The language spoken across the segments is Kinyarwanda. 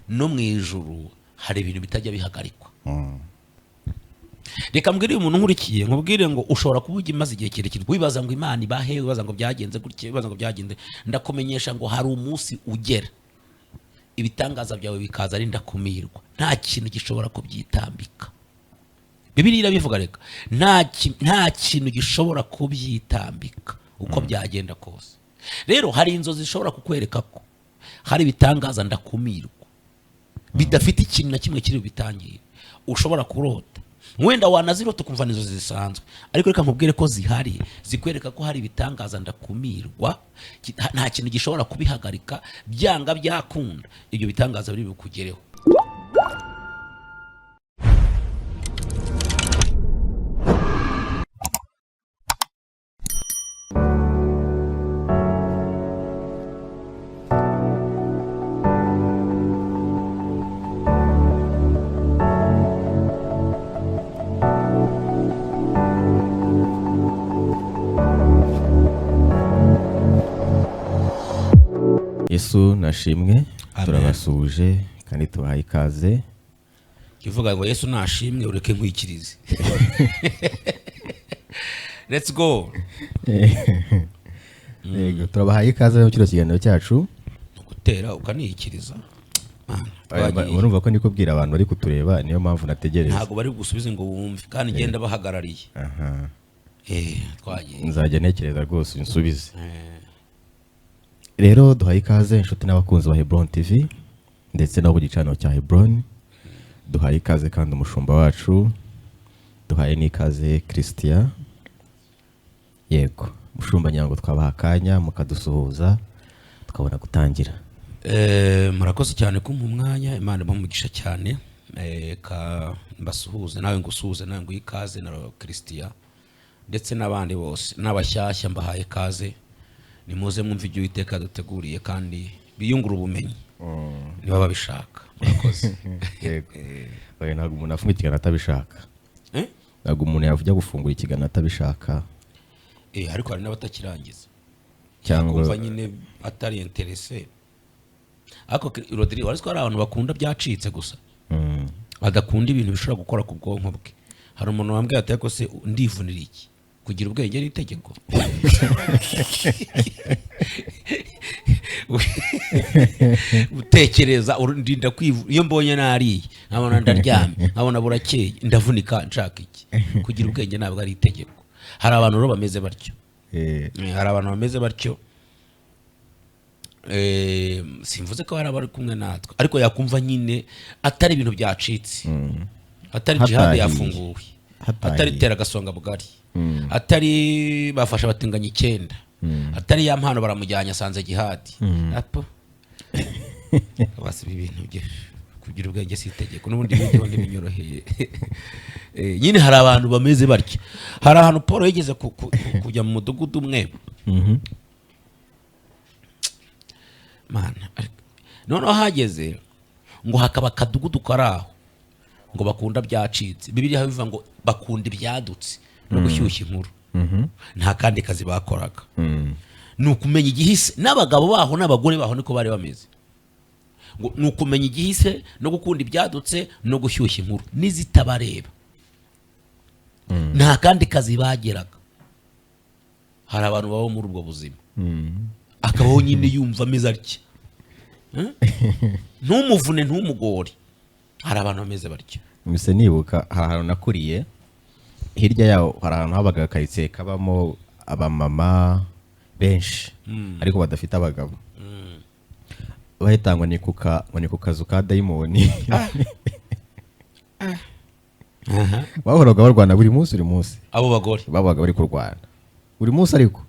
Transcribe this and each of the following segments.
no mu ijuru hari ibintu bitajya bihagarikwa. Reka mbwire umuntu nkurikiye nkubwire ngo ushobora kuba ugimaze igihe kirekire wibaza ngo Imana ibahe, wibaza ngo byagenze gutya, wibaza ngo byagenze. Ndakumenyesha ngo hari umunsi ugera ibitangaza byawe bikaza ari ndakumirwa, nta kintu gishobora kubyitambika. Bibiliya irabivuga, reka nta kintu gishobora kubyitambika uko byagenda kose. Rero hari inzozi zishobora kukwereka ko hari ibitangaza ndakumirwa bidafite ikintu na kimwe kiri bubitangire. Ushobora kurota, wenda wanazirota ukumva nizo zisanzwe, ariko reka nkubwire ko zihari zikwereka ko hari ibitangaza ndakumirwa, nta kintu gishobora kubihagarika, byanga byakunda ibyo bitangaza biri bukugereho. Yesu nashimwe, turabasuje kandi tubahaye ikaze. Kivuga ngo Yesu nashimwe ureke nkwikirize. Let's go. Yego, turabahaye ikaze mu kino kiganiro cyacu. Gutera ukaniyikiriza. Urumva ko niko bwira abantu bari kutureba, niyo mpamvu nategereza. Ntago bari gusubiza ngo wumve kandi ngenda bahagarariye. Twagiye. Nzajya ntekereza rwose unsubize. Rero duhaye ikaze inshuti n'abakunzi ba Hebron TV ndetse no ku gicaniro cya Hebron. Duhaye ikaze kandi umushumba wacu, duhaye n'ikaze Christian. Yego, mushumba nyango twabaha akanya mukadusuhuza tukabona gutangira. Murakoze cyane kumpa umwanya, Imana ibamugisha cyane. Ka mbasuhuze nawe ngusuhuze nawe nguyikaze na Christian ndetse n'abandi bose n'abashyashya mbahaye ikaze. Nimuze mwumva ibyo Uwiteka duteguriye kandi biyungura ubumenyi niba babishaka. Murakoze. Yego. Ntabwo umuntu afunga ikiganiro atabishaka. Ntabwo umuntu yavujya gufungura ikiganiro atabishaka. Ariko hari n'abatakirangiza cyangwa kumva nyine atari interese. Ariko Rodrigo ariko hari abantu bakunda byacitse gusa. Badakunda ibintu bishobora gukora ku bwonko bwe. Hari umuntu wambwiye ati ko se ndivunira iki? Kugira ubwenge ari itegeko. Utekereza ndinda kwivu iyo mbonye nariye nkabona ndaryamye nkabona burakeye ndavunika nshaka iki? Kugira ubwenge ntabwo ari itegeko. Hari abantu rero bameze batyo. Hari abantu bameze batyo. Simvuze ko hari abari kumwe natwe, ariko yakumva nyine atari ibintu byacitse, atari jihad yafunguwe, atari tera gasonga bugari, atari bafasha batinganya 9, atari ya mpano baramujyanya asanze jihad. Apo basi ibintu bye kugira ubwenge si itegeko n'ubundi bindi binyoroheye. Nyine hari abantu bameze batyo. Hari ahantu Paul yigeze kujya mu mudugudu umwe. Mana none hageze ngo hakaba kadugudu karaho ngo bakunda byacitse. Bibiliya bivuga ngo bakunda ibyadutse no gushyushya inkuru. Nta kandi kazi bakoraga. Nukumenya igihise n'abagabo baho n'abagore baho niko bari bameze. Ngo nukumenya igihise no gukunda ibyadutse no gushyushya inkuru nizitabareba. Nta kandi kazi bageraga. Hari abantu babo muri ubwo buzima. Akabaho nyine yumva ameze atya. Ntumuvune ntumugore. Hari abantu bameze batyo. Mise nibuka ahantu nakuriye, hirya yaho hari ahantu habaga karitsiye kabamo abamama benshi ariko badafite abagabo. Bahitangwa ni ku kazu ka dayimoni. Bahoraga barwana buri munsi Abo bagore babaga bari kurwana buri munsi ariko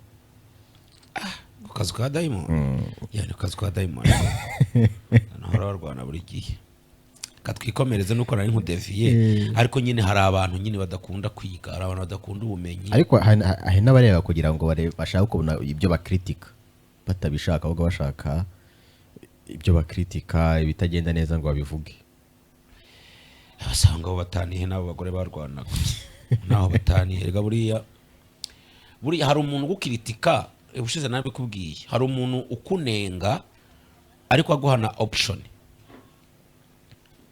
kazu ka dayimoni. Yani kazu ka dayimoni. Nahora barwana buri gihe. Katwikomereze nuko nari nkudeviye, ariko nyine hari abantu nyine badakunda kwiga, hari abantu badakunda ubumenyi. Ariko hari n'abareba kugira ngo bashaka kubona ibyo bakritika batabishaka, ahubwo bashaka ibyo bakritika ibitagenda neza ngo babivuge. Abasanga bo bataniye nabo bagore barwanaga. Naho bataniye rega buriya hari umuntu gukritika. Ubushize nawe kubwiye hari umuntu ukunenga ariko aguhana option.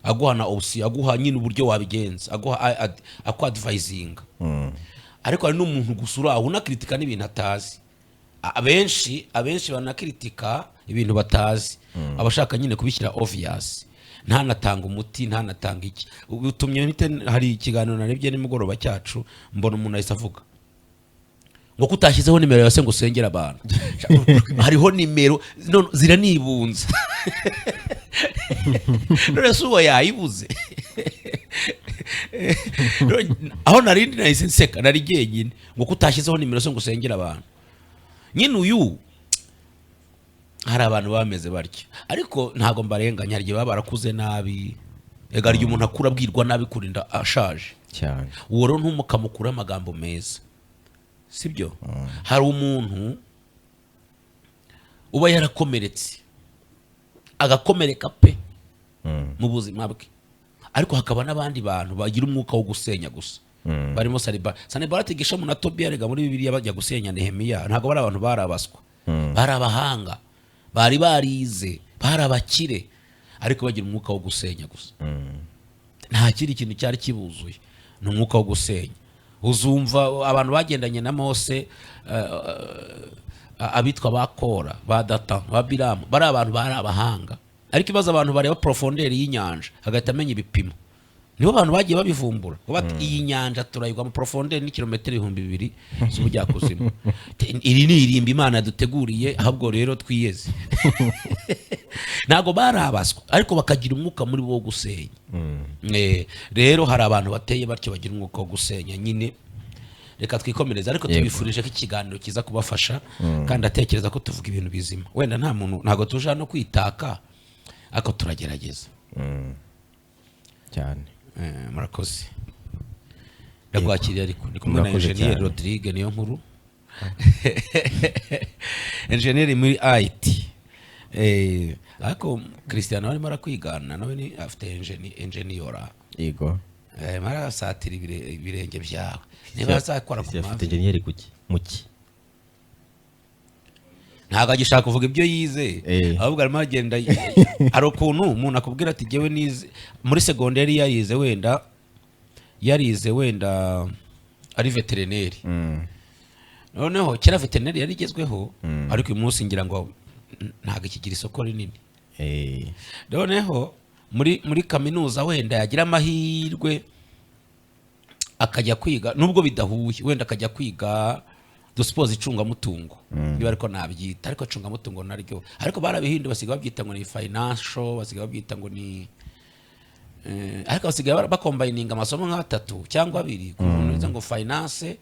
aguha na option, aguha nyine uburyo wabigenza, aguha advising. Ariko hari n'umuntu gusura unakritika n'ibintu atazi. Abenshi banakritika ibintu batazi, abashaka nyine kubishyira obvious, ntanatanga umuti, ntanatanga iki. Utumye hari ikiganiro narebye nimugoroba cyacu, mbona umuntu ahise avuga ngo kutashyizeho nimero yose ngo usengera abantu. Hariho nimero none ziranibunza. None suwa yayibuze. Aho narindi nahise nseka, nari jyenyine ngo kutashyizeho nimero yose ngo usengera abantu. Nyine uyu hari abantu bameze baryo, ariko ntago mbarenganya, hari igihe baba barakuze nabi. Ega hari umuntu akura abwirwa nabi kurinda ashaje cyane. Uwo rero ntumukamukura amagambo meza, sibyo? Hari umuntu uba yarakomeretse agakomereka pe mu buzima bwe, ariko hakaba n'abandi bantu bagira umwuka wo gusenya gusa. Barimo Sanibalati, Geshamu na Tobiya, rega muri Bibiliya bajya gusenya Nehemiya. Ntago bari abantu barabaswa, bari abahanga, bari barize, bari abakire, ariko bagira umwuka wo gusenya gusa. Nta kindi kintu cyari kibuzuye, ni umwuka wo gusenya. Uzumva abantu bagendanye na Mose, abitwa ba Kora, ba Data, ba Biramu, bari abantu bari abahanga, ariko ibaza abantu bareba profonderi y'inyanja hagahita amenya ibipimo. Nibo abantu bagiye babivumbura bati iyi nyanja turayigwa mu profonderi ni kilometero 2000 z'ubujya kuzimu. Iri ni irimba Imana duteguriye, ahubwo rero twiyeze. Ntago barabaswa, ariko bakagira umwuka muri bo gusenya. Rero hari abantu bateye batyo bagira umwuka wo gusenya nyine. Reka twikomereza, ariko tubifurije ko ikiganiro kiza kubafasha, kandi atekereza ko tuvuga ibintu bizima. Wenda nta muntu, ntago tuje no kwitaka, ariko turagerageza cyane. Murakoze. Ndagwakiriye, ariko ndi kumwe na Engineer Rodrigue niyo nkuru. Engineer muri IT. Ariko Cristiano arimo arakwigana, nawe ni afite engineer. Yego. Marasatira ibirenge byawe. Niba azakora ku mavi. Afite engineer kuki? Muki. Ntago agishaka kuvuga ibyo yize, ahubwo arimo agenda. Ari ukuntu umuntu akubwira ati jyewe nize muri secondaire yarize wenda ari veterinary. Noneho kera veterinary yari igezweho, ariko uyu munsi ngira ngo ntago ikigira isoko rinini. Noneho muri kaminuza wenda yagira amahirwe akajya kwiga, nubwo bidahuye, wenda akajya kwiga duspose icungamutungo. Niba ariko nabyita, ariko icungamutungo naryo, ariko barabihinduye basigaye babyita ngo ni financial, basigaye babyita ngo ni ariko basigaye bakombininga amasomo nka 3 cyangwa 2, kuko ngo finance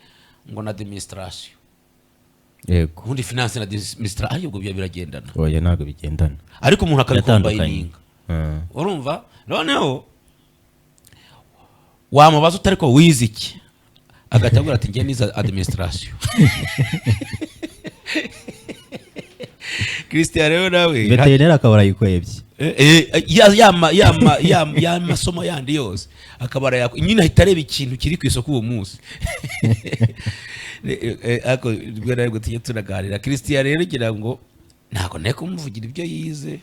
ngo na administration. Yego. Ubundi finance na administration ariko byo biragendana. Oya ntago bigendana, ariko umuntu akabikombininga. Urumva? Noneho wamubaza utariko wize iki, agatabura ati ngiye niza administration. Cristiano rero nawe veterinary akabara yikwebye. Ya masomo yandi yose akabara yako nyine ahita areba ikintu kiri ku isoko uwo munsi. Ako rwe rero gutiye tunaganira. Cristiano rero gira ngo ntago neko muvugira ibyo yize.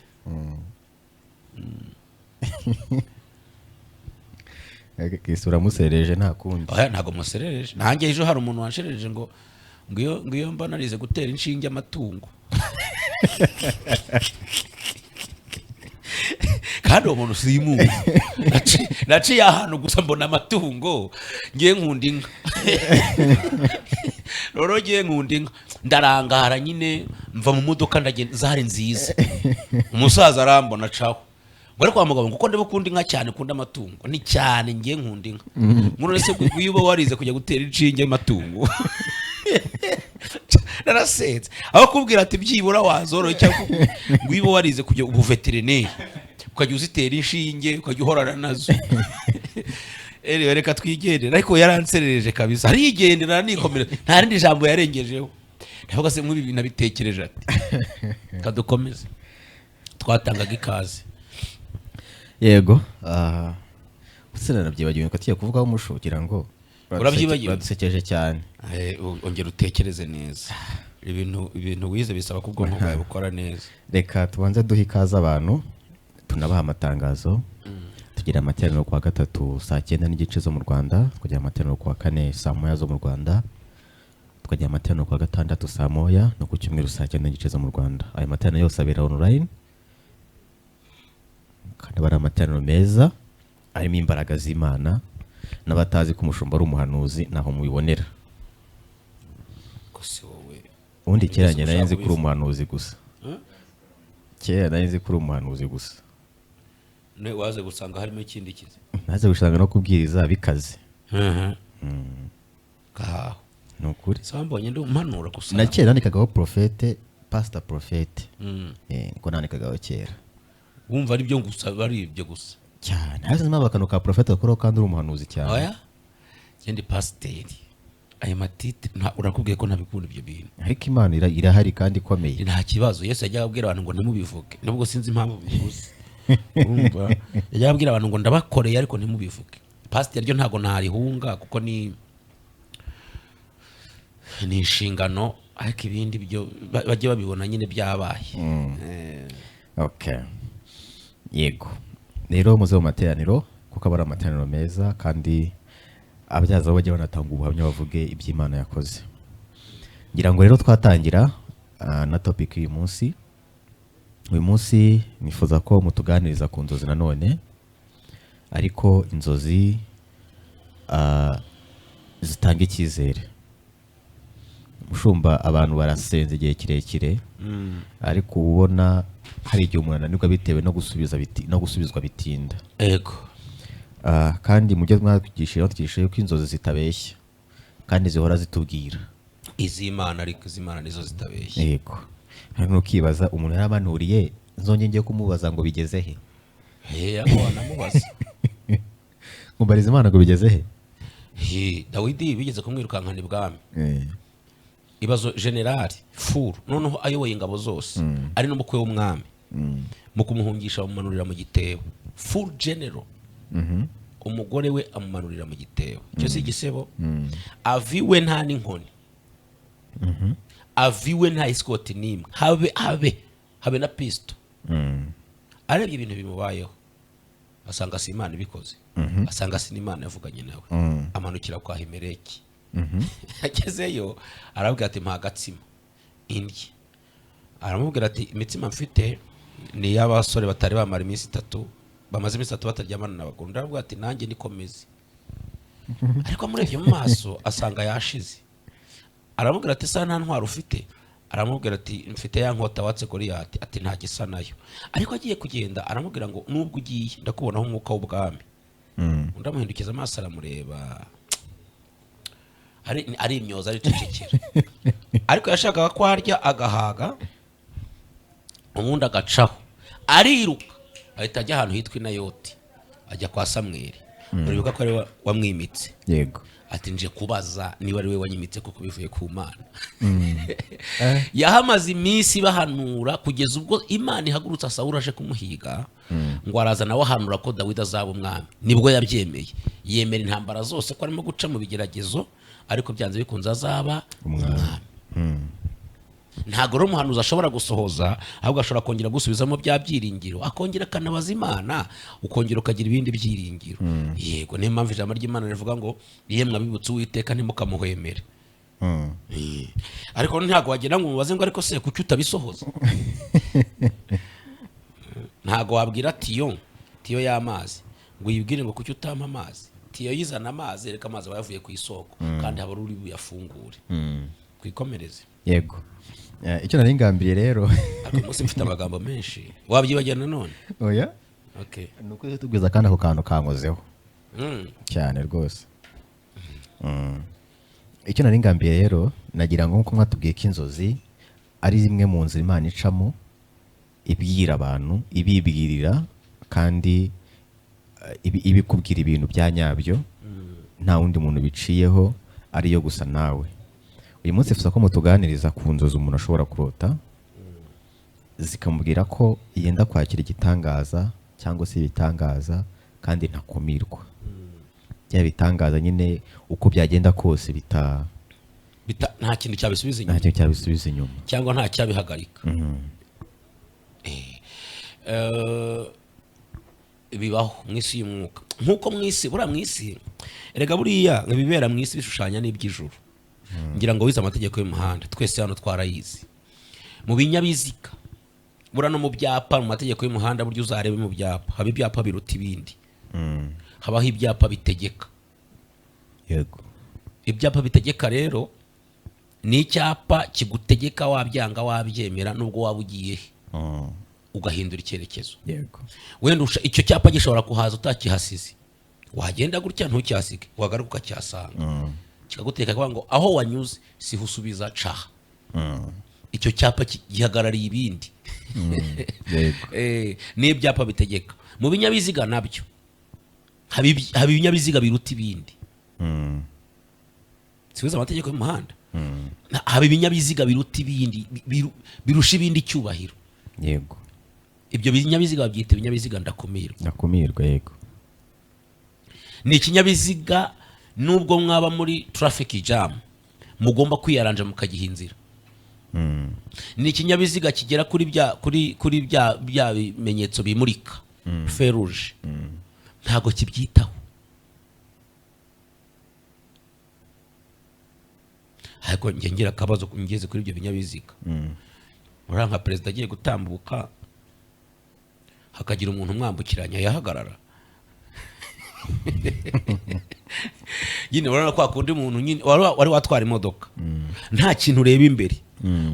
Kisura musereje nta kundi. Oya ntago musereje. Nanjye ejo hari umuntu wanshereje ngo ngiyo mba narize gutera inshinge amatungo. Kandi umuntu simuzi. Naciye ahantu gusa mbona amatungo, ngiye nkunda inka. Roro ngiye nkunda inka, ndarangara nyine mva mu modoka ndagenda, zari nziza. Umusaza arambona caho. Ngore kwa mugabo kuko ndabukunda inka cyane, kunda amatungo ni cyane, ngiye nkunda inka. None se kuyuba warize kujya gutera inshinge amatungo. Narasetse aho kubwira ati byibura wazoro cyangwa ngwibo warize kujya ubu veterinary ukajya uzitera inshinge ukajya uhorana nazo. Reka twigendera, ariko yaranserereje kabisa, arigendera nikomera, nta rindi jambo yarengejeho. Ndavuga se nk'ibi bintu abitekereje ati kadukomeze, twatangaga ikaze. Yego. Usana nabyibagiwe ko tiye kuvugaho umusho kugira ngo uradusekeje cyane. Ongera utekereze neza. Ibintu wize bisaba ko ubwonko bwawe bukora neza. Reka tubanze duha ikaze abantu, tunabaha amatangazo, tugira amateraniro kuwa gatatu saa 9 n'igice zo mu Rwanda, tukagira amateraniro kuwa kane saa 1 zo mu Rwanda, tukagira amateraniro kuwa gatandatu saa 1 no ku cyumweru saa 9 n'igice zo mu Rwanda. Ayo materaniro yose abera online kandi bari amateraniro meza arimo imbaraga z'Imana, n'abatazi ko umushumba ari umuhanuzi naho mubibonera. Kose wowe Undi kera njye nari nzi kuri umuhanuzi gusa. Kera nari nzi kuri umuhanuzi gusa. ne waze gusanga harimo ikindi kizi. Naze gushaka no kubwiriza bikaze. Kaho Nukuri. sambonye ndi umpanura gusa. Na kera nandikagaho profete, pastor profete. Niko nandikagaho kera. Wumva ari byo gusa bari ibyo gusa. Cyane. Hasi nima bakano ka profete akora kandi uri umuhanuzi cyane. Oya. Kendi pasiteri. Aya matite urakubwiye ko ntabikunda ibyo bintu. Ariko Imana irahari kandi ikomeye. Nta kibazo. Yesu yajya abwira abantu ngo ntimubivuge. Nubwo sinzi impamvu bivuze. Urumva? Yajya abwira abantu ngo ndabakoreye ariko ntimubivuge. Pasiteri ryo ntago narihunga kuko ni inshingano, ariko ibindi byo bajye babibona nyine byabaye. Okay. Yego. Rero muze mu materaniro kuko abari amateraniro meza kandi abyaza bajye banatanga ubuhamya bavuge iby'Imana yakoze. Ngira ngo rero twatangira na topic uyu munsi. Uyu munsi nifuza ko mutuganiriza ku nzozi nanone, ariko inzozi zitanga icyizere. Mushumba abantu barasenze igihe kirekire, ariko ubona hari igihe umuntu ananirwa bitewe no gusubizwa bitinda. Ego. Kandi mu byo twigishije ko inzozi zitabeshya kandi zihora zitubwira Iz'Imana, ariko iz'Imana nizo zitabeshya. yego. Hano ukibaza umuntu yarabanuriye, nzonge ngiye kumubaza ngo bigeze he? Ako wanamubaza. Ngumbariza Imana ngo bigeze he? Dawidi bigeze kumwirukankana ibwami. Ibazo generali furu noneho ayoboye ingabo zose, ari n'umukwe w'umwami, mu kumuhungisha bamumanurira mu gitebo. Full general. Umugore we amumanurira mu gitebo. Cyo si igisebo. Aviwe nta n'inkoni. Aviwe nta escort nimwe. Habe na pisto. Arebye ibintu bimubayeho, asanga si Imana ibikoze. Asanga si n'Imana yavuganye nawe. Amanukira kwa Himeleki. Agezeyo arabwira ati mpa agatsima indye. Aramubwira ati imitsima mfite ni y'abasore batari bamara iminsi 3, bamaze iminsi 3 bataryamana n'abagore. Arabwira ati nanjye nikomeze. Ariko amurebye mu maso asanga yashize. Aramubwira ati sa nta ntwaro ufite? Aramubwira ati mfite ya nkota watse Goliyati. Ati nta gisa nayo. Ariko agiye kugenda aramubwira ngo nubwo ugiye ndakubonaho umwuka w'ubwami. Ndamuhindukiza amaso aramureba. Ari imyoza ari cecekera. Ariko yashakaga ko harya agahaga, ubundi agacaho ariruka ahita ajya ahantu hitwa Inayoti, ajya kwa Samweli. Uribuka ko ari wamwimitse? Yego. Ati nje kubaza niba ari we wanyimitse kuko bivuye ku Mana. Yahamaze iminsi bahanura kugeza ubwo Imana ihagurutsa Sawuli aje kumuhiga, ngo araza nawe ahanura ko Dawidi azaba umwami. Nibwo yabyemeye, yemera intambara zose ko arimo guca mu bigeragezo, ariko byanze bikunze azaba umwami. Ntago ro muhanuzi ashobora gusohoza, ahubwo ashobora kongera gusubizamo bya byiringiro, akongera kanabaza Imana, ukongera ukagira ibindi byiringiro. Yego, niyo mpamvu ijambo ry'Imana rivuga ngo yemwe abibutse Uwiteka ntimukamuhwemere. Ariko ntago wagira ngo mubaze ngo ariko se kuki utabisohoza? Ntago wabwira tiyo y'amazi ngo uyibwire ngo kuki utampa amazi. Tiyo yizana amazi, reka amazi bayavuye ku isoko, kandi haba uri buyafungure. Kwikomereze. Yego. Icyo nari ngambiriye rero. Ariko munsi mfite amagambo menshi. Wabyibagirana none? Oya. Okay. Nuko tubwiza kandi ako kantu kankozeho. Cyane rwose. Icyo nari ngambiriye rero nagira ngo nkuko mwatubwiye ko inzozi ari zimwe mu nzira Imana icamo ibwira abantu, ibibwirira kandi ibikubwira ibintu bya nyabyo, nta wundi muntu biciyeho ariyo gusa nawe. Uyu munsi fuza ko mutuganiriza ku nzozi umuntu ashobora kurota zikamubwira ko yenda kwakira igitangaza cyangwa se ibitangaza kandi ntakumirwa. Bya bitangaza nyine uko byagenda kose nta kintu cyabisubiza inyuma. Nta kintu cyabisubiza inyuma. Cyangwa nta cyabihagarika. bibaho mu isi y'umwuka nk'uko mu isi buriya mu isi erega buriya ibibera mu isi bishushanya n'iby'ijuru ngira ngo wize amategeko y'umuhanda twese hano twarayizi mu binyabiziga buriya no mu byapa mu mategeko y'umuhanda burya uzarebe mu byapa haba ibyapa biruta ibindi habaho ibyapa bitegeka yego ibyapa bitegeka rero ni icyapa kigutegeka wabyanga wabyemera nubwo waba ugiye ugahindura icyerekezo yego wenda icyo cyapa gishobora kuhaza utakihasize wagenda gutya ntucyasige wagaruka ukacyasanga kikaguteka kuvuga ngo aho wanyuze siho usubiza caha icyo cyapa gihagarariye ibindi n'ibyapa bitegeka mu binyabiziga nabyo haba ibinyabiziga biruta ibindi siwize amategeko y'umuhanda haba ibinyabiziga biruta ibindi birusha ibindi icyubahiro yego ibyo binyabiziga babyita ibinyabiziga ndakumirwa yego ni ikinyabiziga nubwo mwaba muri traffic jam mugomba kwiyaranja mukagiha inzira ni ikinyabiziga kigera kuri bya bimenyetso bimurika feruje ntago kibyitaho ariko ngira akabazo ngeze kuri ibyo binyabiziga uriya nka perezida agiye gutambuka hakagira umuntu umwambukiranya yahagarara nyine urabona kwa kundi umuntu nyine wari watwara imodoka nta kintu ureba imbere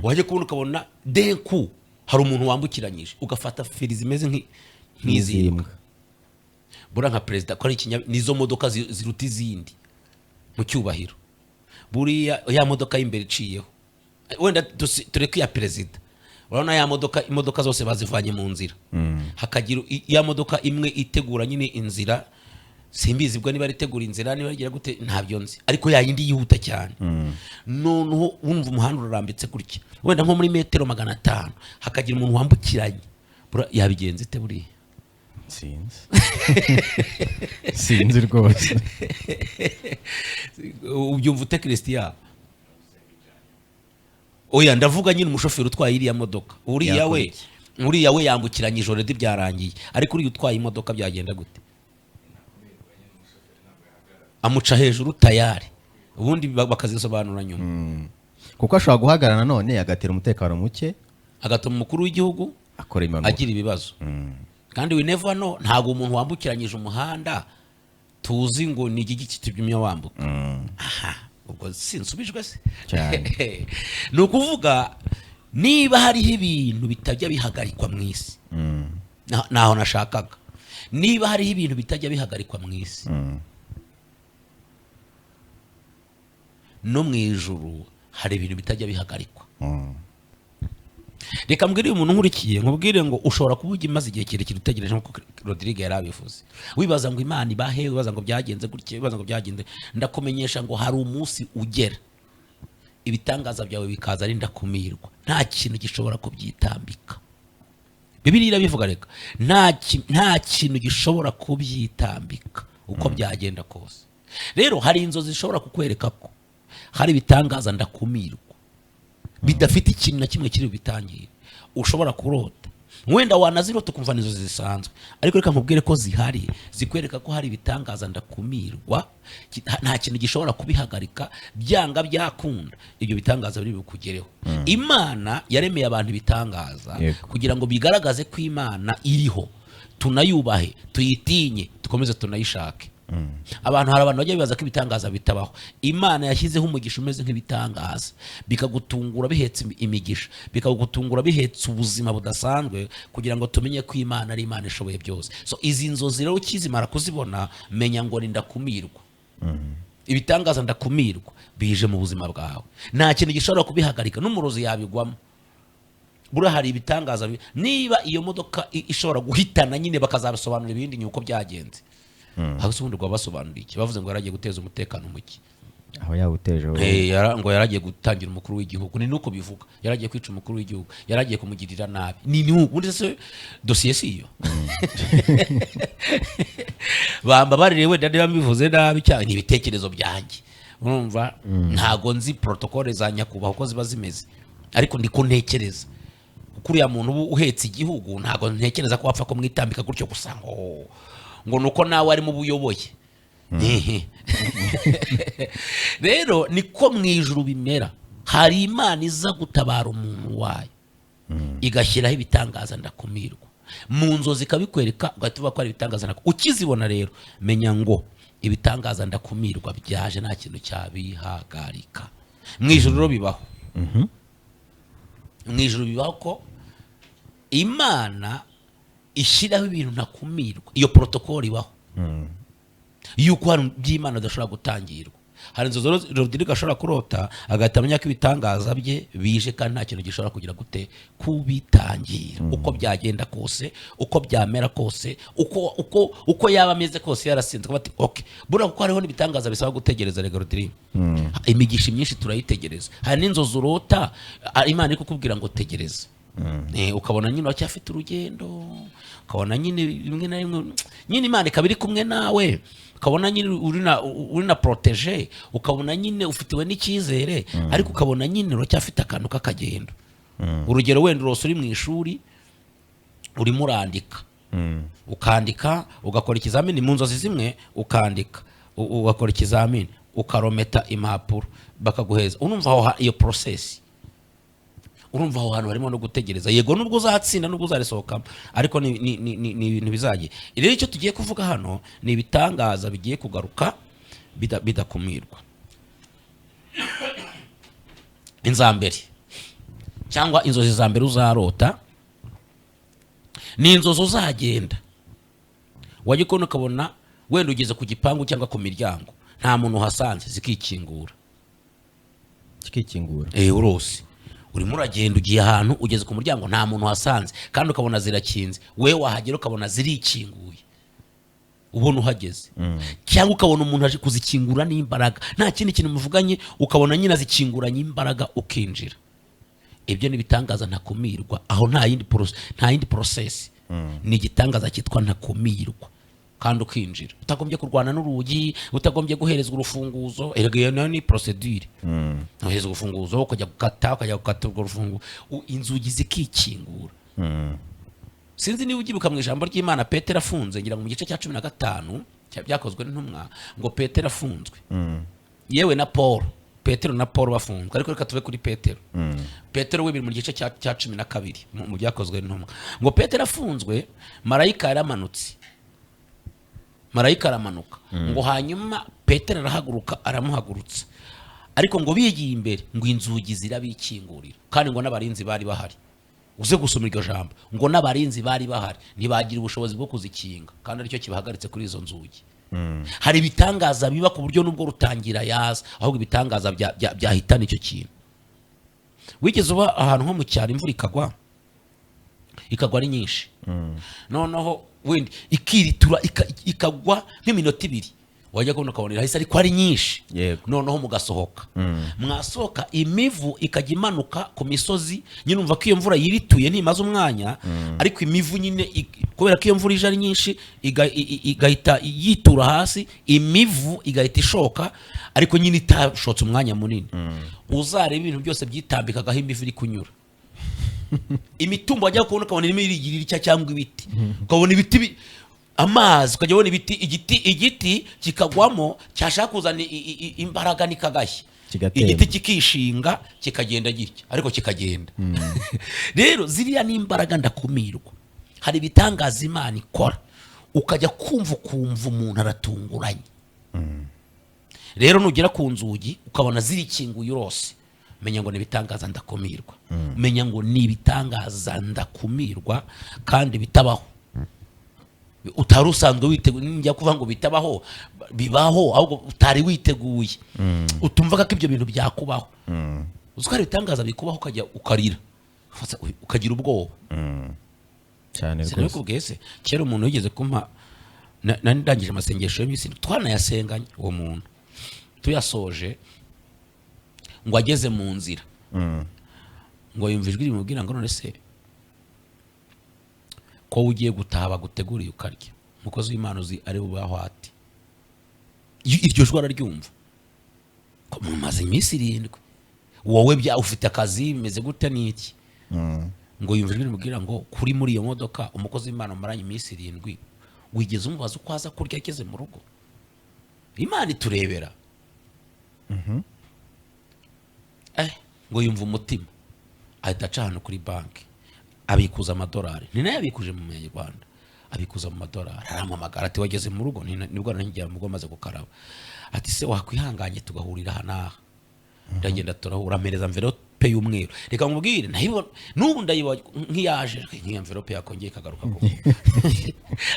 wajya kubona ukabona denku hari umuntu wambukiranyije ugafata feri zimeze nk'izimbwa buriya nka perezida ko ari nizo modoka ziruta izindi mu cyubahiro buriya ya modoka y'imbere iciyeho wenda tureke iya perezida urabona ya imodoka zose bazivanye mu nzira hakagira ya modoka imwe itegura nyine inzira simbizi bwo niba ritegura inzira niba rigira gute ntabyo nzi ariko ya yindi yihuta cyane noneho wumva umuhanda urarambitse gutya wenda nko muri metero 500 hakagira umuntu wambukiranye yabigenze ite buriya sinzi rwose ubyumva ute Christian oya ndavuga nyine umushoferi utwaye iriya modoka uriya we yambukiranye ijoro byarangiye ariko uriya utwaye imodoka byagenda gute amuca hejuru tayari ubundi bakazisobanura nyuma kuko ashobora guhagarara none agatera umutekano muke agatuma umukuru w'igihugu akora impanuka agira ibibazo kandi we never know ntago umuntu wambukiranyije umuhanda tuzi ngo ni igiki kitumye wambuka aha ubwo sinsubijwe se cyane ni ukuvuga niba hariho ibintu bitajya bihagarikwa mu isi naho nashakaga niba hariho ibintu bitajya bihagarikwa mu isi no mu ijuru hari ibintu bitajya bihagarikwa reka mbwire umuntu nkurikiye nkubwire ngo ushobora kuba ugimaze igihe kirekire utegereje nkuko Rodrigue yarabivuze wibaza ngo Imana ibahe wibaza ngo byagenze gutya wibaza ngo byagenze ndakumenyesha ngo hari umunsi ugera ibitangaza byawe bikaza ari ndakumirwa nta kintu gishobora kubyitambika Bibiliya irabivuga reka nta kintu gishobora kubyitambika uko byagenda kose rero hari inzozi zishobora kukwereka ko hari ibitangaza ndakumirwa bidafite ikintu na kimwe kiri bitangire ushobora kurota wenda wanazirota kumva nizo zisanzwe ariko reka nkubwire ko zihari zikwereka ko hari ibitangaza ndakumirwa nta kintu gishobora kubihagarika byanga byakunda ibyo bitangaza biri bukugereho Imana yaremeye abantu bitangaza kugira ngo bigaragaze ko Imana iriho tunayubahe tuyitinye dukomeze tunayishake abantu hari abantu bajya bibaza ko ibitangaza bitabaho Imana yashyizeho umugisha umeze nk'ibitangaza bikagutungura bihetse imigisha bikagutungura bihetse ubuzima budasanzwe kugira ngo tumenye ko Imana ari Imana ishoboye byose so izi nzozi rero ukizimara kuzibona menya ngo ni ndakumirwa ibitangaza ndakumirwa bije mu buzima bwawe nta kintu gishobora kubihagarika n'umurozi yabigwamo buriya hari ibitangaza niba iyo modoka ishobora guhitana nyine bakazabisobanura ibindi nyuko byagenze aho se ubundi basobanura iki bavuze ngo yaragiye guteza umutekano muke aho yawuteje ngo yaragiye gutangira umukuru w'igihugu ni nuko bivuga yaragiye kwica umukuru w'igihugu yaragiye kumugirira nabi ni ubundi se dosiye si iyo bamba barire wenda niba bivuze nabi cyane ni ibitekerezo byanjye urumva ntago nzi protocole za nyakubahwa uko ziba zimeze ariko ndiko ntekereza kuriya muntu uhetse igihugu ntago ntekereza ko wapfa ko mwitambika gutyo gusa ngo ngo nuko nawe ari mu buyoboye. Rero niko mu ijuru bimera, hari Imana iza gutabara umuntu wayo igashyiraho ibitangaza ndakumirwa, mu nzozi ikabikwereka ugahita uvuga ko ari ibitangaza ukizibona. Rero menya ngo ibitangaza ndakumirwa byaje, nta kintu cyabihagarika. Mu ijuru rero bibaho, mu ijuru bibaho ko Imana ishyiraho ibintu ntakumirwa. Iyo protokoli ibaho yuko hari by'Imana adashobora gutangirwa. Hari inzozi Rodrigue ashobora kurota agahita amenya ko ibitangaza bye bije kandi nta kintu gishobora kugira gute kubitangira. Uko byagenda kose, uko byamera kose, uko yaba ameze kose yarasinze bati okay, buriya kuko hariho n'ibitangaza bisaba gutegereza. Rega Rodrigue, imigisha myinshi turayitegereza. Hari n'inzozi urota Imana iri kukubwira ngo tegereza. Ukabona nyine wacyafite urugendo, ukabona nyine rimwe na rimwe nyine Imana ikaba iri kumwe nawe, ukabona nyine uri na protege, ukabona nyine ufitiwe n'icyizere, ariko ukabona nyine uracyafite akantu k'akagendo. Urugero wenda urose uri mu ishuri urimo urandika, ukandika ugakora ikizamini, mu nzozi zimwe ukandika ugakora ikizamini ukarometa impapuro bakaguheza. Urumva aho iyo process, urumva aho hantu harimo no gutegereza. Yego nubwo uzatsinda nubwo uzarisohokamo, ariko ni ibintu bizagiye. Rero icyo tugiye kuvuga hano ni ibitangaza bigiye kugaruka bidakumirwa. Inzambere cyangwa inzozi za mbere uzarota ni inzozi uzagenda wajya ukona ukabona wenda ugeze ku gipangu cyangwa ku miryango nta muntu uhasanze, zikikingura. Urose urimo uragenda ugiye ahantu ugeze ku muryango nta muntu wasanze, kandi ukabona zirakinze, we wahagera ukabona zirikinguye, ubona uhageze. Cyangwa ukabona umuntu aje kuzikingura n'imbaraga, nta kindi kintu muvuganye, ukabona nyine azikinguranye imbaraga ukinjira. Ibyo ni bitangaza ntakumirwa, aho nta yindi process. Ni igitangaza cyitwa ntakumirwa, kandi ukinjira utagombye kurwana n'urugi, utagombye guherezwa urufunguzo. Erega ni procedure. Uhereza urufunguzo ukajya gukata urwo rufunguzo, inzugi zikikingura. Sinzi niba ugibuka mu ijambo ry'Imana Petero afunze, ngira ngo mu gice cya 15 byakozwe n'intumwa, ngo Petero afunzwe, yewe na Paul, Petero na Paul bafunzwe. Ariko reka tuve kuri Petero. Petero we biri mu gice cya 12 mu byakozwe n'intumwa, ngo Petero afunzwe, marayika yaramanutse, marayika aramanuka, ngo hanyuma Petero arahaguruka, aramuhagurutsa, ariko ngo bigiye imbere ngo inzugi zirabikingurira, kandi ngo n'abarinzi bari bahari. Uze gusoma iryo jambo, ngo n'abarinzi bari bahari ntibagira ubushobozi bwo kuzikinga, kandi aricyo kibahagaritse kuri izo nzugi. Hari ibitangaza biba ku buryo nubwo rutangira yaza, ahubwo ibitangaza byahitana icyo kintu. Wigeze uba ahantu nko mu cyaro imvura ikagwa ari nyinshi, noneho wenda ikiritura ikagwa nk'iminota 2, wajya kubona ukabona irahise ariko ari nyinshi. Noneho mugasohoka, mwasohoka imivu ikajya imanuka ku misozi. Nyine umva ko iyo mvura yirituye ntimaze umwanya, ariko imivu nyine kubera ko iyo mvura ije ari nyinshi igahita yitura hasi, imivu igahita ishoka, ariko nyine itashotse umwanya munini. Uzareba ibintu byose byitambikagaho imivu iri kunyura. Imitumba wajya kubona ukabona irimo irigirira cyangwa ibiti, ukabona ibiti amazi, ukajya ubona igiti kikagwamo cyashaka kuzana imbaraga nikagashya, igiti kikishinga kikagenda gitya, ariko kikagenda. Rero ziriya ni imbaraga ndakumirwa. Hari ibitangaza Imana ikora ukajya kumva umuntu aratunguranye. Rero nugera ku nzugi ukabona zirikinguye urose, menya ngo ni ibitangaza ndakumirwa. Menya ngo ni ibitangaza ndakumirwa kandi bitabaho. Utari usanzwe witeguye, njya kuvuga ngo bitabaho, bibaho, ahubwo utari witeguye. Utumvaga ko ibyo bintu byakubaho. Uzikora ibitangaza bikubaho ukajya ukarira, ukagira ubwoba cyane rwose. Sinabikubwiye se, kera umuntu yigeze kumpa, ndangije amasengesho y'imisi, twanayasenganye uwo muntu, tuyasoje ngo ageze mu nzira, ngo yumva ijwi rimubwira ngo none se ko ugiye gutaha baguteguriye ukarya, umukozi w'Imana uzi ari bubaho ati. Iryo jwi araryumva, ko mumaze iminsi 7, wowe ufite akazi bimeze gute n'iki? Ngo yumva ijwi rimubwira ngo kuri muri iyo modoka umukozi w'Imana umaranye iminsi 7 wigeze umubaza uko aza kurya ageze mu rugo? Imana iturebera. Ngo yumva umutima ahita aca ahantu kuri banki abikuza amadolari. Ni nayo abikuje mu Rwanda, abikuza mu madolari. Arampamagara ati wageze mu rugo? Nibwo nanjye mu rugo maze gukaraba. Ati se wakwihanganye tugahurira aha n'aha? Ndagenda turahura, ampereza envelope y'umweru. Reka nkubwire nayibona n'ubu ndayiba nk'iyaje nk'iyo envelope yakongeye kagaruka ko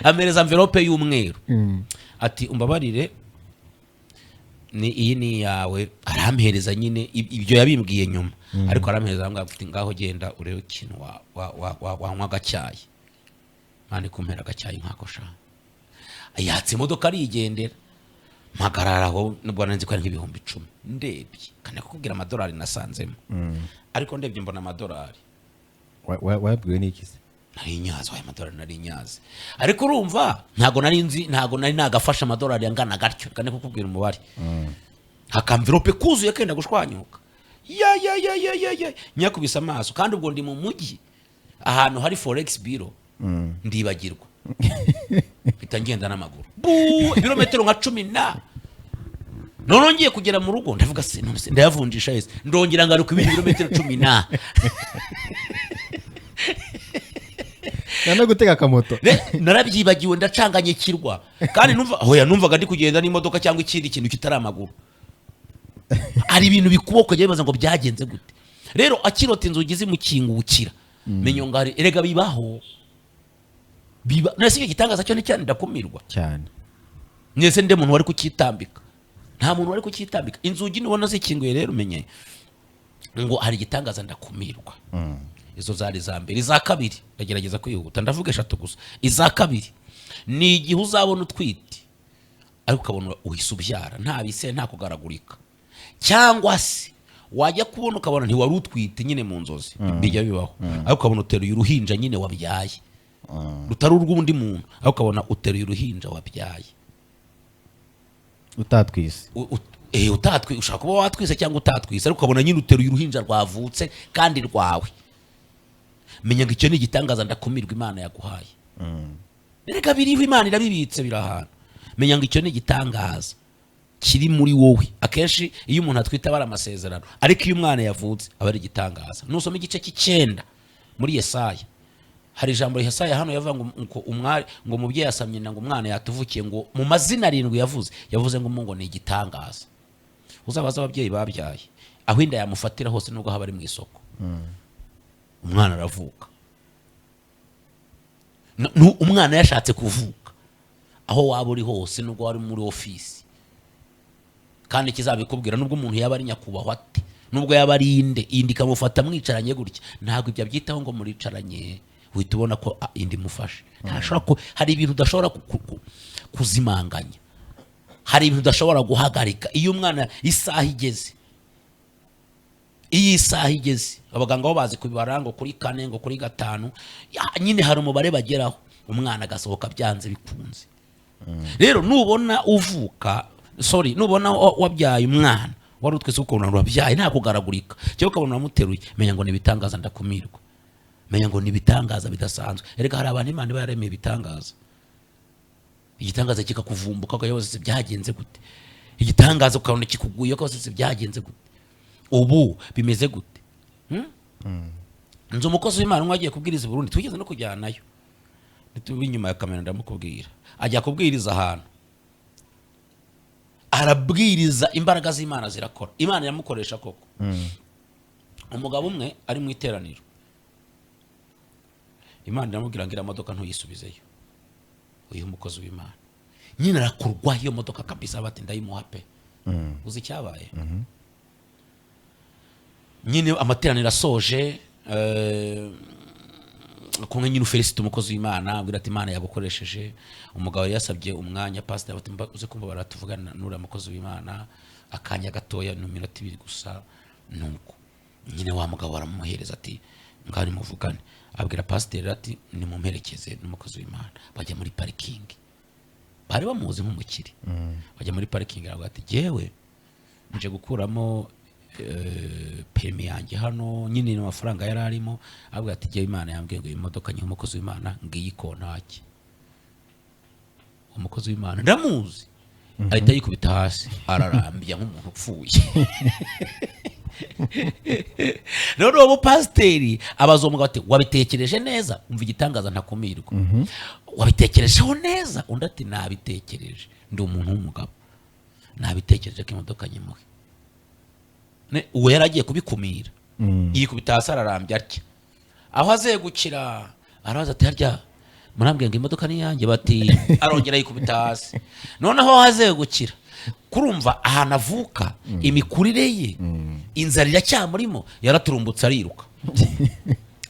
ampereza envelope y'umweru. Ati umbabarire ni iyi ni yawe. Arampereza nyine ibyo yabimbwiye nyuma, ariko arampereza ati ngaho genda urebe ikintu wanywa agacyayi. Mane kumpera agacyayi nkako sha. Yatse imodoka arigendera. Mpagararaho nubwo nanzi ko ari nk'ibihumbi 10 ndebye kandi kukubwira amadolari nasanzemo. Ariko ndebye mbona amadolari. Wabwiwe n'iki se? Nari nyazo aya amadolari nari nyazi. Ariko urumva ntago nari nzi, ntago nari nagafasha amadolari yangana gatyo kandi kukubwira umubare. Hakamvirope kuzuye kenda gushwanyuka. Ya nyakubisa amaso kandi ubwo ndi mu mujyi ahantu hari forex bureau. Ndibagirwa. Bitangenda n'amaguru. Ibirometero nka 10 none ngiye kugera mu rugo ndavuga se none se ndayavunjisha yese ndongera ngaruka ibindi birometero 10 Nana gutega akamoto. Narabyibagiwe ndacanganye kirwa kandi numvaga ndi kugenda n'imodoka cyangwa ikindi kintu kitari amaguru. Ari ibintu bikuboko byabaza ngo byagenze gute. Rero akirota inzugi zimukingukira menyo ngari erega bibaho. Nasi gitangaza cyo cyane ndakumirwa cyane. Mwese nde muntu wari kukitambika? Nta muntu wari kukitambika. Inzugi nubona zikinguye rero umenye ngo hari gitangaza ndakumirwa. Izo zari za mbere. Iza kabiri ndagerageza kwihuta ndavuga 3 gusa. Iza kabiri ni igihe uzabona utwite ariko ukabona uhise ubyara nta bise nta kugaragurika, cyangwa se wajya kubona ukabona ntiwari utwite nyine mu nzozi. Bijya bibaho. Ariko ukabona uteruye uruhinja nyine wabyaye. Rutari urw'undi muntu, ariko ukabona uteruye uruhinja wabyaye utatwise. Utatwise ushaka kuba watwise cyangwa utatwise, ariko ukabona nyine uteruye uruhinja rwavutse kandi rwawe. Menya ngo icyo ni igitangaza ndakumirwa Imana yaguhaye. Reka biriho Imana irabibitse birahana. Menya ngo icyo ni igitangaza kiri muri wowe. Akenshi iyo umuntu atwita bara amasezerano, ariko iyo umwana yavutse aba ari igitangaza. Nusoma igice cy'Icyenda muri Yesaya, hari ijambo Yesaya hano yavuga ngo umwari ngo umubyeyi yasamye ngo umwana yatuvukiye ngo mu mazina 7 yavuze ngo ni igitangaza. Uzabaza ababyeyi babyaye aho inda yamufatira hose nubwo haba ari mu isoko. Umwana aravuka. Umwana yashatse kuvuka aho waba uri hose nubwo wari muri office. Kandi kizabikubwira nubwo umuntu yaba ari nyakubahwa ate, nubwo yaba ari inde kamufata mwicaranye gutya, ntago ibyo byitaho ngo muricaranye uhita ubona ko indi mufashe. Ntashobora ko hari ibintu udashobora kuzimanganya, hari ibintu udashobora guhagarika. Iyo umwana isaha igeze, iyi saha igeze abaganga bo bazi kubibara ngo kuri 4 ngo kuri 5 nyine hari umubare bageraho umwana agasohoka byanze bikunze. Rero nubona uvuka nubona wabyaye umwana wari utwese ukuntu wabyaye nta kugaragurika cyo ukabona wamuteruye, menya ngo nibitangaza ndakumirwa. Menya ngo nibitangaza bidasanzwe. Erega hari abantu Imana baremeye ibitangaza. Igitangaza kikakuvumbuka ko yose byagenze gute. Igitangaza ukabona kikuguye ko yose byagenze gute. Ubu bimeze gute? Nzo umukozi w'Imana mwagiye kubwiriza i Burundi, twigeze no kujyanayo. Nitubi inyuma ya kamera ndamukubwira. Ajya kubwiriza ahantu. Arabwiriza imbaraga z'Imana zirakora. Imana yamukoresha koko. Umugabo umwe ari mu iteraniro. Imana iramubwira ngira imodoka ntuyisubizeyo. Uyu umukozi w'Imana. Nyine arakurwa iyo modoka kabisa bati ndayimuha pe. Uzi cyabaye? Nyine amateraniro asoje kumwe nyine ufelicite umukozi w'Imana abwira ati Imana yagukoresheje. Umugabo yasabye umwanya pastor ati uze kumva baratuvugana n'ura mukozi w'Imana akanya gatoya no minota 2 gusa. Nuko nyine wa mugabo aramuhereza ati ngari muvugane. Abwira pastor ati ni mumperekeze n'umukozi w'Imana. Bajya muri parking, bari bamuzi nk'umukiri. Bajya muri parking aravuga ati jewe nje gukuramo permis yanjye hano nyine n'amafaranga yari arimo. Abwira ati jewe Imana yambwiye ngo imodoka nyine umukozi w'Imana ngiyi kontaki. umukozi w'Imana ndamuzi ahita yikubita hasi ararambya nk'umuntu upfuye. Rero uwo pasiteri abaza umugabo ati wabitekereje neza? Umva igitangaza ntakumirwa. Wabitekerejeho neza? Undi ati nabitekereje, ndi umuntu w'umugabo, nabitekereje ko imodoka nyimuhe. Uwo yari agiye kubikumira yikubita hasi ararambya atya. Aho azegukira arabaza ati harya murambwiye ngo imodoka ni yanjye? Bati arongera yikubita hasi. Noneho hazegukira kurumva ahantu avuka imikurire ye inzara iracyamurimo, yaraturumbutse ariruka.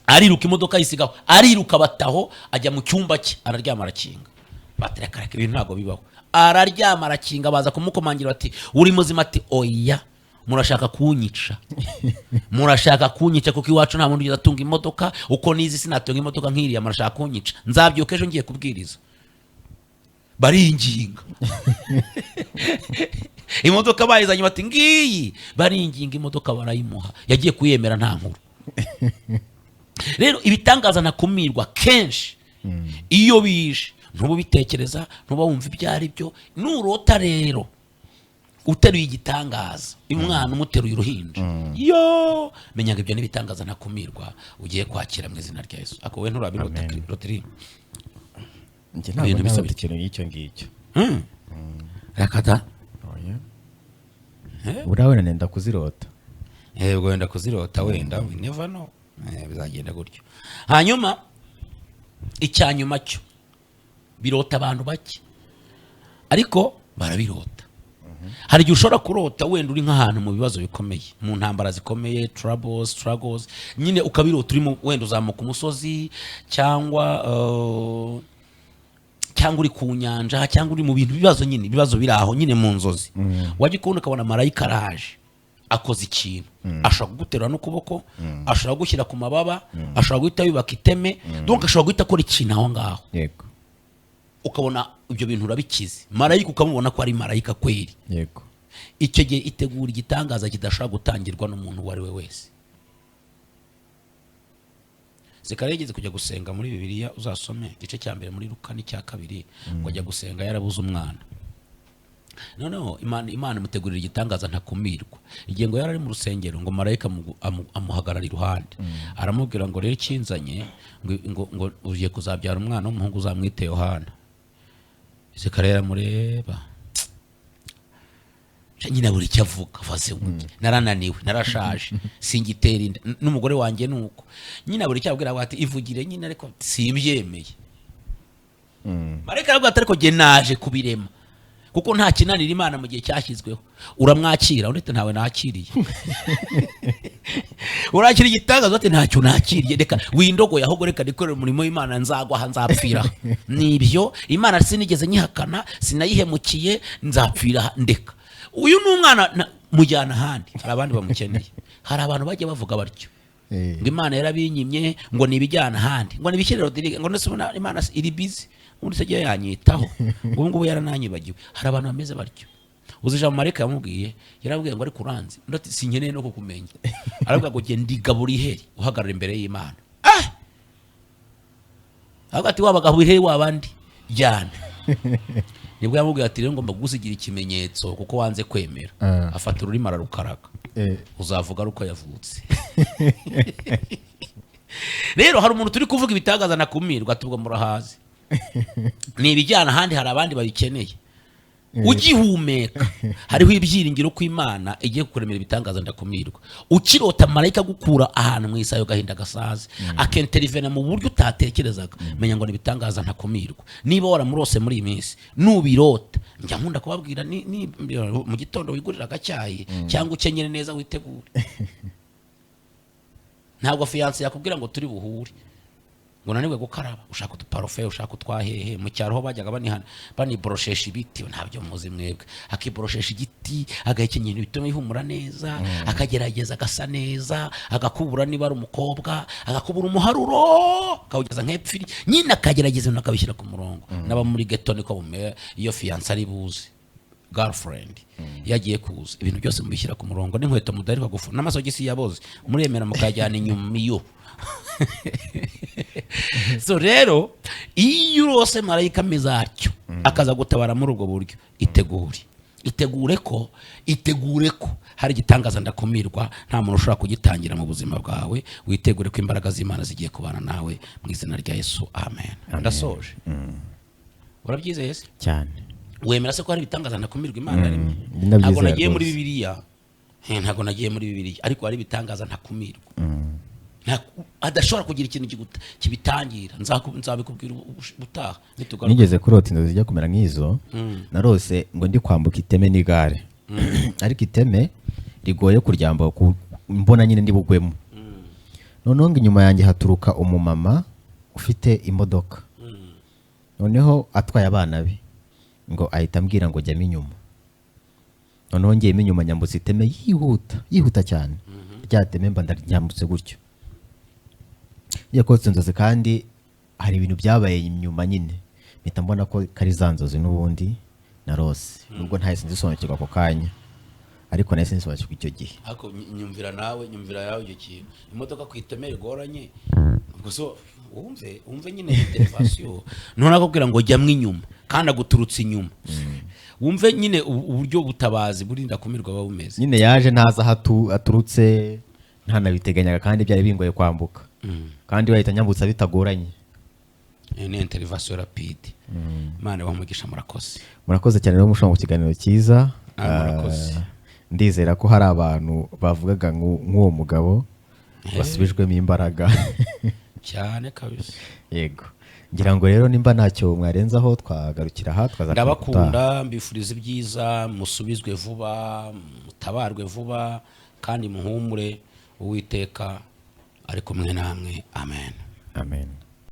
Ariruka imodoka yisigaho, ariruka bataho ajya mu cyumba cye araryama arakinga. Baterekareka ibintu ntabwo bibaho. Araryama arakinga, baza kumukomangira bati uri muzima? Ati oya, murashaka kunyica. Murashaka kunyica kuko iwacu nta muntu uzatunga imodoka uko nizi sinatunga imodoka nk'iriya, murashaka kunyica. Nzabyuka ejo ngiye kubwiriza. Baringinga. Imodoka bayizanye bati ngiyi, baringinga imodoka barayimuha, yagiye kuyemera nta nkuru. Rero ibitangaza ntakumirwa kenshi iyo bije ntuba bitekereza, ntuba wumva ibyo ari byo. Nurota rero uteruye igitangaza, umwana umuteruye uruhinja, yo menya ngo ibyo n'ibitangaza ntakumirwa ugiye kwakira mu izina rya Yesu. Ako we nturabirota Rotary? Njye ntabwo nabona ikintu y'icyo ngicyo. Rakata urabona nenda kuzirota. Yego wenda kuzirota, wenda we never know, bizagenda gutyo. Hanyuma icyanyuma cyo birota abantu bake ariko barabirota. Hari igihe ushobora kurota wenda uri nk'ahantu mu bibazo bikomeye, mu ntambara zikomeye, struggles, nyine ukabirota urimo wenda uzamuka umusozi cyangwa uri ku nyanja cyangwa uri mu bintu bibazo, nyine ibibazo biri aho nyine mu nzozi. Wajya kubona ukabona marayika araje akoze ikintu, ashobora kuguterura n'ukuboko, ashobora gushyira ku mababa, ashobora guhita yubaka iteme, donc ashobora guhita akora ikintu aho ngaho. Yego. Ukabona ibyo bintu urabikize, marayika ukamubona ko ari marayika kweri. Yego. Icyo gihe itegura igitangaza kidashobora gutangirwa n'umuntu uwo ari we wese. Zikarigeze kujya gusenga muri Bibiliya, uzasome igice cya mbere muri Luka n'icya kabiri, ngo ajya gusenga yarabuze umwana. Noneho Imana imutegurira igitangaza ntakumirwa. Igihe ngo yari ari mu rusengero, ngo marayika amuhagarara iruhande, aramubwira ngo rero ikinzanye ngo ugiye kuzabyara umwana w'umuhungu uzamwite Yohana. Zikarera mureba nyine buri icyo avuga, avuze narananiwe, narashaje, singitera inda, n'umugore wanjye nuko nyine buri icyo abwira ati ivugire nyine, ariko simbyemeye. Marayika aravuga ati ariko jye naje kubirema, kuko nta kinanira Imana mu gihe cyashyizweho. Uramwakira? Uretse ntawe nakiriye. Urakira igitangaza ati ntacyo nakiriye, reka windogoye, ahubwo reka nikorere umurimo w'Imana, nzagwa nzapfira. Nibyo Imana sinigeze nyihakana, sinayihemukiye, nzapfira ndeka. Uyu n'umwana mujyana ahandi, hari abandi bamukeneye. Hari abantu bajya bavuga batyo ngo Imana yarabinyimye, ngo nibijyana ahandi, ngo nibishyire Rodrigue, ngo nese Imana iri busy, undi se giye yanyitaho, ngo ngubu yarananyibagiwe. Hari abantu bameze batyo. Uzija mu marayika yamubwiye, yarabwiye ngo ari kuranze, ndati sinkeneye no kukumenya. Aravuga ngo ndi Gaburiheli uhagarara imbere y'Imana. Hagati wabagaburihe wabandi jyana. Nibwo yamubwiye ati rero ngomba gusigira ikimenyetso kuko wanze kwemera. Afata ururimi ararukaraga. Uzavuga ruko yavutse. Rero hari umuntu turi kuvuga ibitangaza nakumirwa, tubwo murahazi. Ni ibijyana ahandi, hari abandi babikeneye. Ugihumeka hariho ibyiringiro ko Imana igiye kukuremera ibitangaza ndakumirwa. Ukirota marayika gukura ahantu mu isayo gahinda gasaze, akenterivena mu buryo utatekerezaga, menya ngo nibitangaza ntakumirwa. Niba waramurose muri iyi minsi, nubirota njya nkunda kubabwira mu gitondo wigurira agacyayi cyangwa ukenyere neza witegure. Ntabwo fiance yakubwira ngo turi buhure, ngo naniwe gukaraba, ushaka utuparufe, ushaka utwahehe. Mu cyaro ho bajyaga baniboroshesha ibiti, ntabyo muzi mwebwe. Akiboroshesha igiti, agahekenyera ibintu bituma ihumura neza, akagerageza agasa neza, agakubura niba ari umukobwa, agakubura umuharuro, akawugeza nk'epfiri, nyine akagerageza ibintu akabishyira ku murongo. Naba muri ghetto niko bumeye iyo fiance ari buze, girlfriend yagiye kuza, ibintu byose mubishyira ku murongo, n'inkweto mudarika gufu, n'amasogisi yaboze muremera mukajyana inyuma iyo so rero iyo urose marayika ameze atyo akaza gutabara muri ubwo buryo, itegure ko hari igitangaza ndakumirwa nta muntu ushobora kugitangira mu buzima bwawe. Witegure ko imbaraga z'Imana zigiye kubana nawe mu izina rya Yesu, amen. Ndasoje. Urabyizeye se cyane? Wemera se ko hari ibitangaza ndakumirwa Imana rimwe? Ndabyizeye Ntabwo nagiye muri rwose. Bibiliya, ntabwo nagiye muri Bibiliya, ariko hari ibitangaza ntakumirwa. Adashobora kugira ikintu kibitangira. Nzabikubwira ubutaha nitugaruka. Nigeze kurota inzozi zijya kumera nk'izo. Narose ngo ndi kwambuka iteme n'igare, ariko iteme rigoye kuryamba, mbona nyine ndi bugwemo. Noneho ngo inyuma yanjye haturuka umumama ufite imodoka, noneho atwaye abana be, ngo ahita ambwira ngo jyamo inyuma. Noneho ngiyemo inyuma, nyambutse iteme yihuta cyane, rya teme mba ndaryambutse gutyo. Yakotse inzozi kandi hari ibintu byabaye inyuma nyine, mpita mbona ko kari za nzozi n'ubundi narose, nubwo ntahise nzisobanukirwa ako kanya, ariko nahise nzisobanukirwa icyo gihe. Ariko nyumvira yawe icyo kintu, imodoka ku iteme rigoranye, guso wumve nyine intervention, none akubwira ngo jya mwinyuma kandi aguturutse inyuma. Wumve nyine uburyo butabazi burinda kumirwa aba bumeze. Nyine yaje ntaza aturutse, ntanabiteganyaga kandi byari bingoye kwambuka, kandi wahita nyambutsa bitagoranye. Ni intervention rapide. Imana bamugisha. Murakoze cyane rero mushobora mu kiganiro cyiza. Murakoze. Ndizera ko hari abantu bavugaga nk'uwo mugabo basubijwemo imbaraga cyane kabisa. Yego, ngira ngo rero nimba ntacyo mwarenzaho twagarukira aha. Ndabakunda, mbifuriza ibyiza, musubizwe vuba, mutabarwe vuba, kandi muhumure. Uwiteka ari kumwe namwe, amen. Amen.